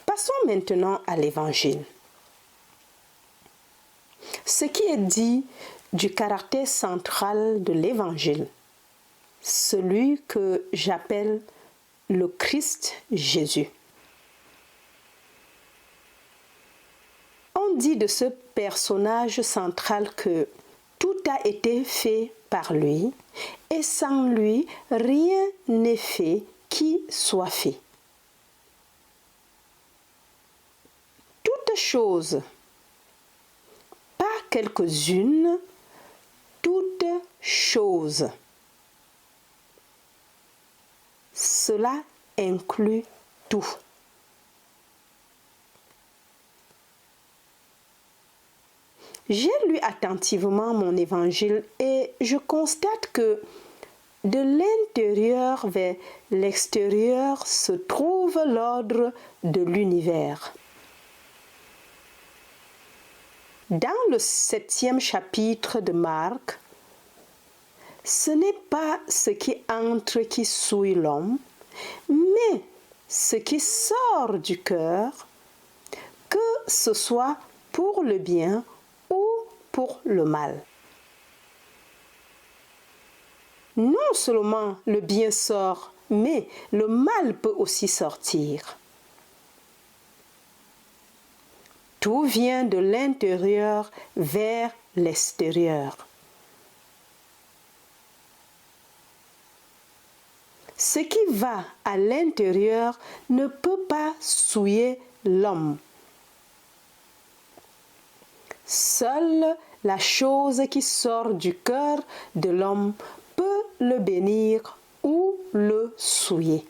Passons maintenant à l'Évangile. Ce qui est dit du caractère central de l'Évangile, celui que j'appelle le Christ Jésus. On dit de ce personnage central que tout a été fait par lui et sans lui, rien n'est fait qui soit fait. Toutes choses, pas quelques-unes, toutes choses. Cela inclut tout. J'ai lu attentivement mon évangile et je constate que de l'intérieur vers l'extérieur se trouve l'ordre de l'univers. Dans le 7e chapitre de Marc, ce n'est pas ce qui entre qui souille l'homme, mais ce qui sort du cœur, que ce soit pour le bien ou pour le mal. Non seulement le bien sort, mais le mal peut aussi sortir. Tout vient de l'intérieur vers l'extérieur. Ce qui va à l'intérieur ne peut pas souiller l'homme. Seule la chose qui sort du cœur de l'homme peut le bénir ou le souiller.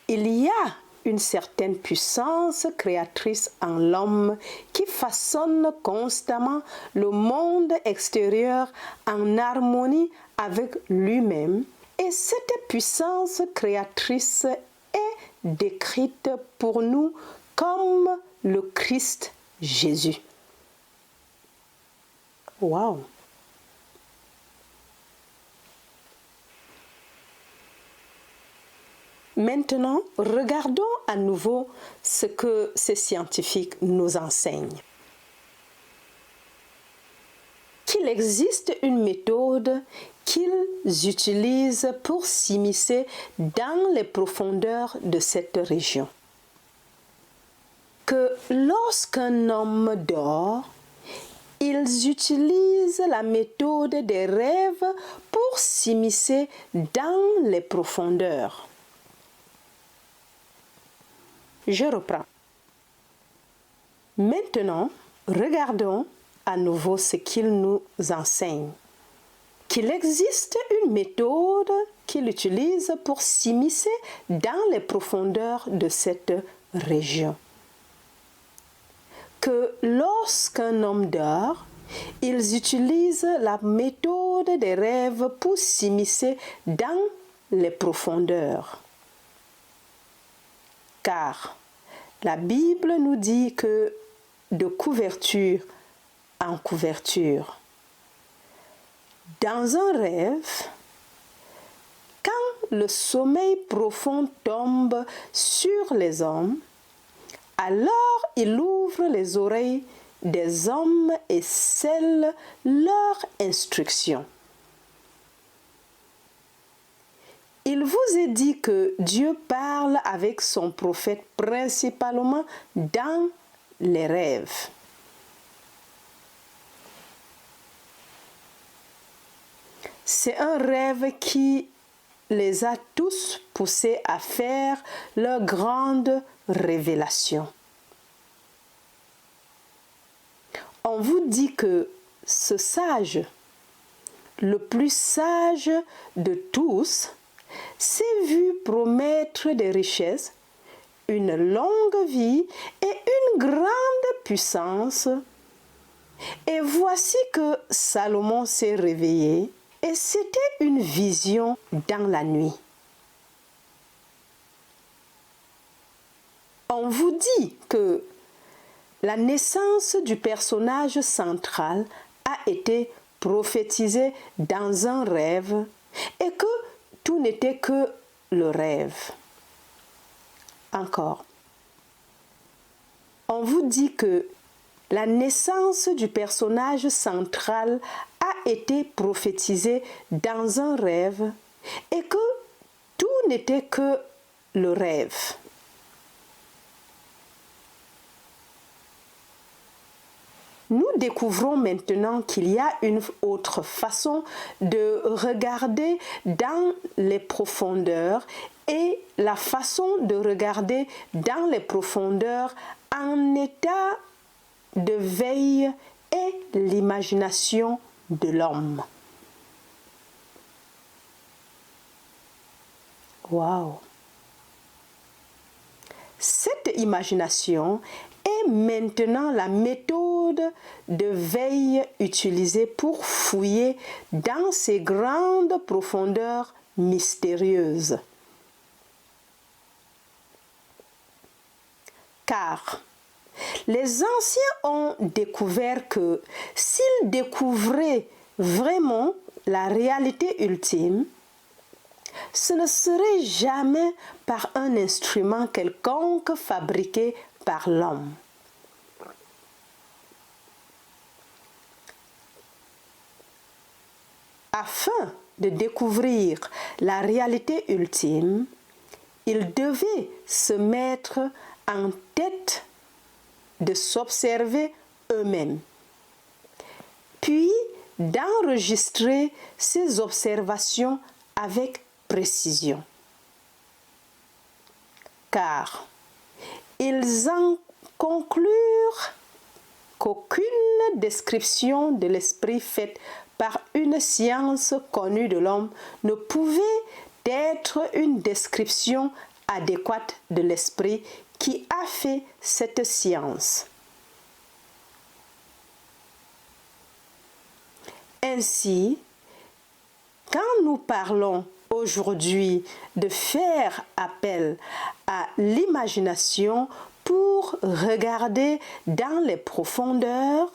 Il y a une certaine puissance créatrice en l'homme qui façonne constamment le monde extérieur en harmonie avec lui-même, et cette puissance créatrice est décrite pour nous comme le Christ Jésus. Wow! Maintenant, regardons à nouveau ce que ces scientifiques nous enseignent. Qu'il existe une méthode qu'ils utilisent pour s'immiscer dans les profondeurs de cette région. Que lorsqu'un homme dort, ils utilisent la méthode des rêves pour s'immiscer dans les profondeurs. Je reprends. Maintenant, regardons à nouveau ce qu'ils nous enseignent. Qu'il existe une méthode qu'ils utilisent pour s'immiscer dans les profondeurs de cette région. Que lorsqu'un homme dort, ils utilisent la méthode des rêves pour s'immiscer dans les profondeurs. Car la Bible nous dit que de couverture en couverture, dans un rêve, quand le sommeil profond tombe sur les hommes, alors il ouvre les oreilles des hommes et scelle leur instruction. Il vous est dit que Dieu parle avec son prophète principalement dans les rêves. C'est un rêve qui les a tous poussés à faire leur grande révélation. On vous dit que ce sage, le plus sage de tous, s'est vu promettre des richesses, une longue vie et une grande puissance. Et voici que Salomon s'est réveillé et c'était une vision dans la nuit. On vous dit que la naissance du personnage central a été prophétisée dans un rêve et que tout n'était que le rêve. encore. On vous dit que la naissance du personnage central a été prophétisée dans un rêve et que tout n'était que le rêve. Nous découvrons maintenant qu'il y a une autre façon de regarder dans les profondeurs et la façon de regarder dans les profondeurs en état de veille est l'imagination de l'homme. Waouh! Cette imagination est maintenant la méthode de veille utilisée pour fouiller dans ces grandes profondeurs mystérieuses. Car les anciens ont découvert que s'ils découvraient vraiment la réalité ultime, ce ne serait jamais par un instrument quelconque fabriqué par l'homme. Afin de découvrir la réalité ultime, ils devaient se mettre en tête de s'observer eux-mêmes, puis d'enregistrer ces observations avec précision. Car ils en conclurent qu'aucune description de l'esprit faite par une science connue de l'homme ne pouvait être une description adéquate de l'esprit qui a fait cette science. Ainsi, quand nous parlons aujourd'hui de faire appel à l'imagination pour regarder dans les profondeurs,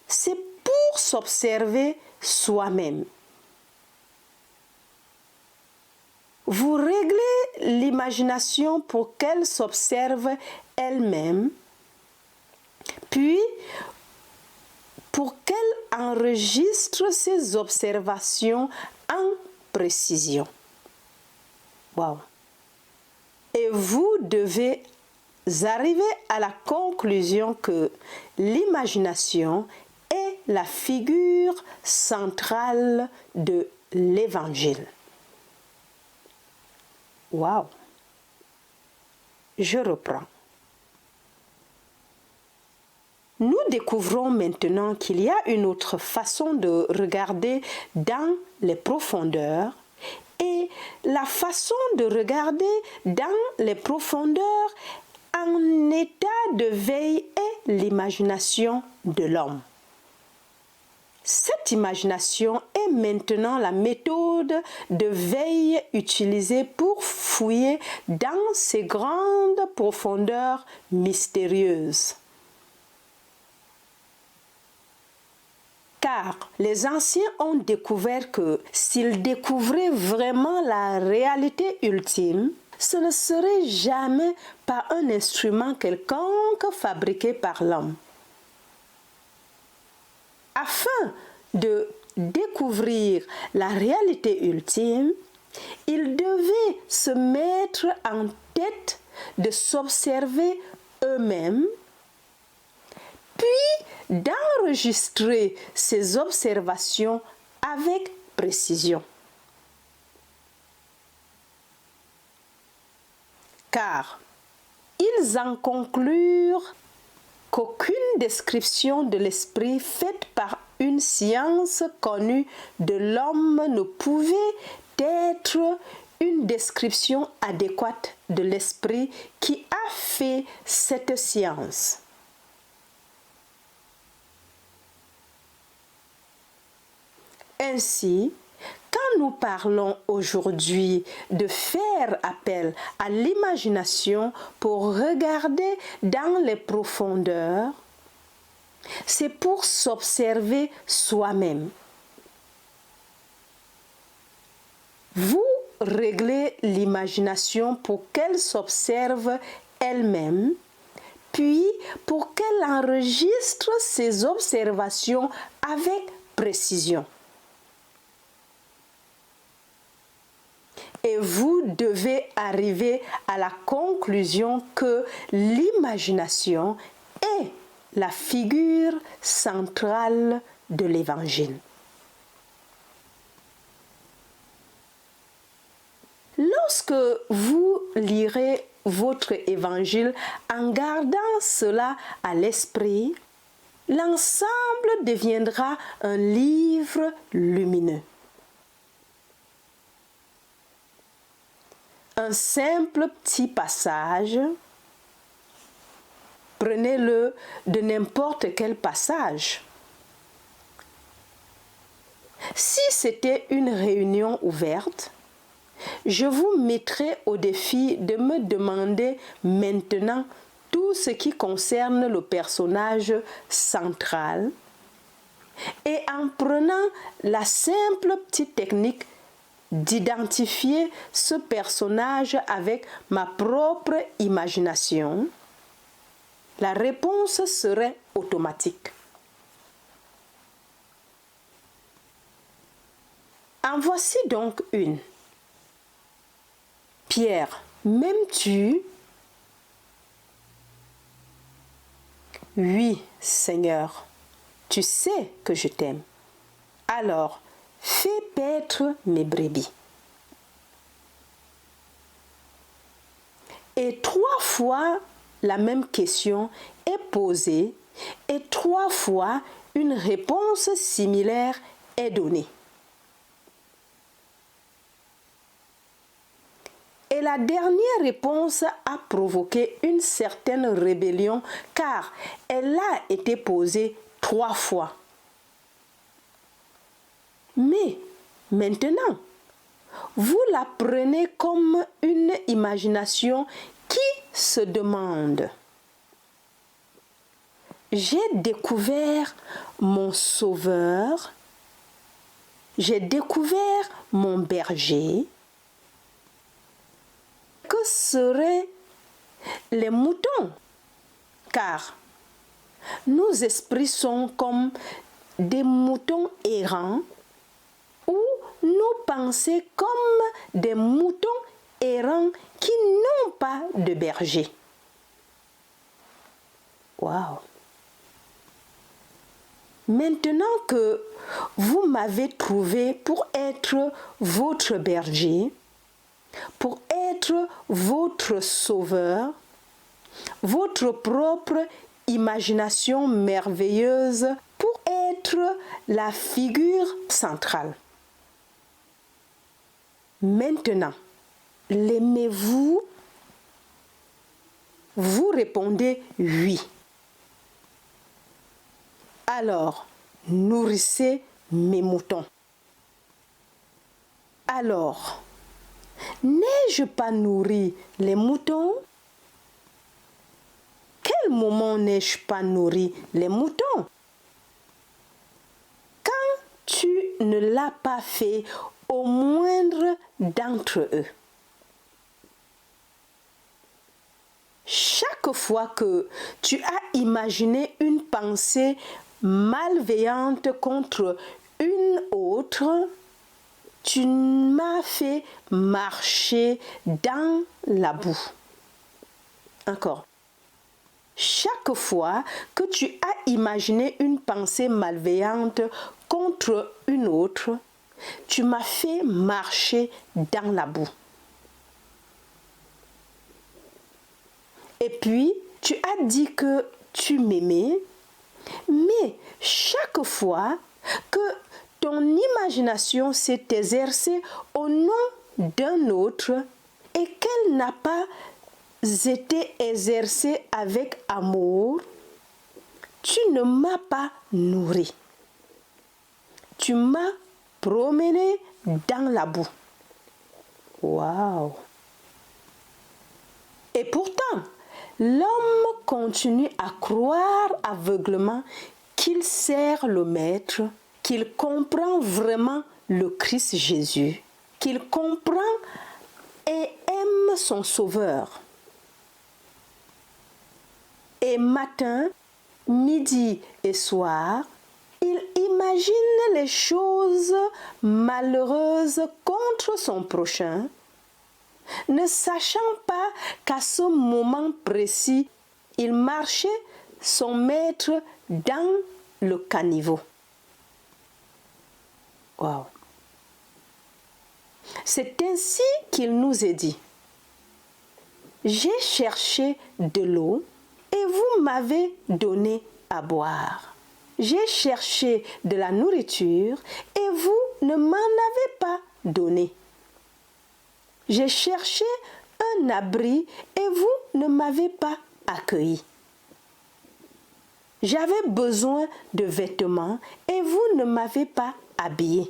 c'est pour s'observer soi-même. Vous réglez l'imagination pour qu'elle s'observe elle-même, puis pour qu'elle enregistre ses observations en précision. Wow. Et vous devez arriver à la conclusion que l'imagination est la figure centrale de l'Évangile. Wow! Je reprends. Nous découvrons maintenant qu'il y a une autre façon de regarder dans les profondeurs et la façon de regarder dans les profondeurs en état de veille est l'imagination de l'homme. Cette imagination est maintenant la méthode de veille utilisée pour fouiller dans ces grandes profondeurs mystérieuses. Car les anciens ont découvert que s'ils découvraient vraiment la réalité ultime, ce ne serait jamais par un instrument quelconque fabriqué par l'homme. Afin de découvrir la réalité ultime, ils devaient se mettre en tête de s'observer eux-mêmes, puis d'enregistrer ces observations avec précision. Car ils en conclurent qu'aucune description de l'esprit faite par une science connue de l'homme ne pouvait être une description adéquate de l'esprit qui a fait cette science. Ainsi, quand nous parlons aujourd'hui de faire appel à l'imagination pour regarder dans les profondeurs, c'est pour s'observer soi-même. Vous régler l'imagination pour qu'elle s'observe elle-même, puis pour qu'elle enregistre ses observations avec précision. Et vous devez arriver à la conclusion que l'imagination est la figure centrale de l'Évangile. Lorsque vous lirez votre évangile en gardant cela à l'esprit, l'ensemble deviendra un livre lumineux. Un simple petit passage, prenez-le de n'importe quel passage. Si c'était une réunion ouverte, je vous mettrai au défi de me demander maintenant tout ce qui concerne le personnage central et en prenant la simple petite technique d'identifier ce personnage avec ma propre imagination, la réponse serait automatique. En voici donc une. Pierre, m'aimes-tu? Oui, Seigneur, tu sais que je t'aime. Alors, fais paître mes brebis. Et 3 fois la même question est posée et 3 fois une réponse similaire est donnée. Et la dernière réponse a provoqué une certaine rébellion car elle a été posée 3 fois. Mais maintenant, vous la prenez comme une imagination qui se demande: j'ai découvert mon sauveur, j'ai découvert mon berger. Que seraient les moutons? Car nos esprits sont comme des moutons errants ou nos pensées comme des moutons errants qui n'ont pas de berger. Waouh! Maintenant que vous m'avez trouvé pour être votre berger, pour être votre sauveur, votre propre imagination merveilleuse pour être la figure centrale. Maintenant, l'aimez-vous? Vous répondez oui. Alors, nourrissez mes moutons. Alors, n'ai-je pas nourri les moutons? Quel moment n'ai-je pas nourri les moutons? Quand tu ne l'as pas fait au moindre d'entre eux. Chaque fois que tu as imaginé une pensée malveillante contre une autre, tu m'as fait marcher dans la boue. Encore. Chaque fois que tu as imaginé une pensée malveillante contre une autre, tu m'as fait marcher dans la boue. Et puis, tu as dit que tu m'aimais, mais chaque fois que ton imagination s'est exercée au nom d'un autre et qu'elle n'a pas été exercée avec amour, tu ne m'as pas nourri. Tu m'as promené dans la boue. Waouh! Et pourtant, l'homme continue à croire aveuglément qu'il sert le Maître, qu'il comprend vraiment le Christ Jésus, qu'il comprend et aime son Sauveur. Et matin, midi et soir, il imagine les choses malheureuses contre son prochain, ne sachant pas qu'à ce moment précis, il marchait son maître dans le caniveau. Wow. C'est ainsi qu'il nous est dit: j'ai cherché de l'eau et vous m'avez donné à boire. J'ai cherché de la nourriture et vous ne m'en avez pas donné. J'ai cherché un abri et vous ne m'avez pas accueilli. J'avais besoin de vêtements et vous ne m'avez pas habillé.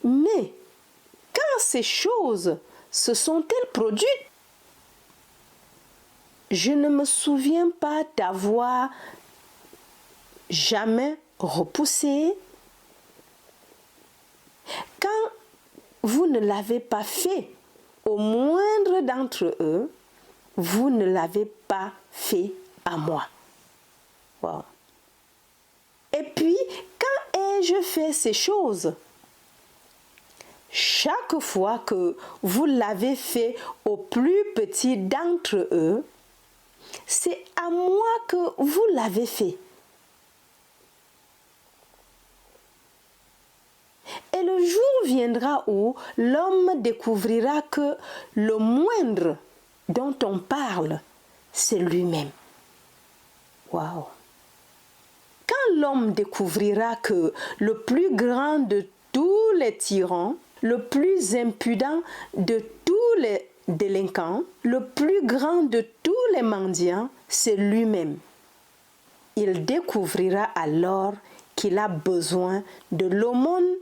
Mais quand ces choses se sont-elles produites? Je ne me souviens pas d'avoir jamais repoussé. Quand vous ne l'avez pas fait au moindre d'entre eux, vous ne l'avez pas fait à moi. Wow. Et puis, quand ai-je fait ces choses? Chaque fois que vous l'avez fait au plus petit d'entre eux, c'est à moi que vous l'avez fait. Et le jour viendra où l'homme découvrira que le moindre dont on parle, c'est lui-même. Waouh! Quand l'homme découvrira que le plus grand de tous les tyrans, le plus impudent de tous les délinquants, le plus grand de tous les mendiants, c'est lui-même. Il découvrira alors qu'il a besoin de l'aumône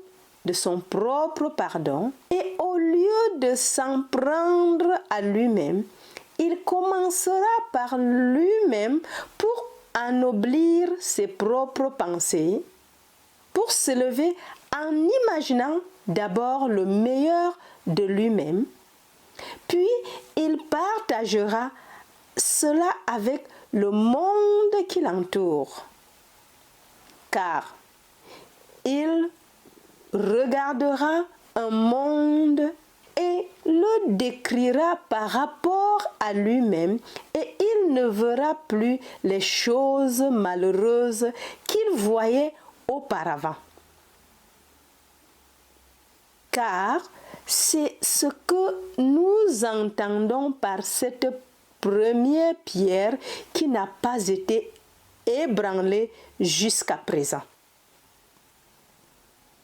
de son propre pardon et au lieu de s'en prendre à lui-même, il commencera par lui-même pour ennoblir ses propres pensées, pour s'élever en imaginant d'abord le meilleur de lui-même, puis il partagera cela avec le monde qui l'entoure, car il regardera un monde et le décrira par rapport à lui-même et il ne verra plus les choses malheureuses qu'il voyait auparavant. Car c'est ce que nous entendons par cette première pierre qui n'a pas été ébranlée jusqu'à présent.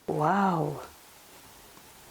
Waouh!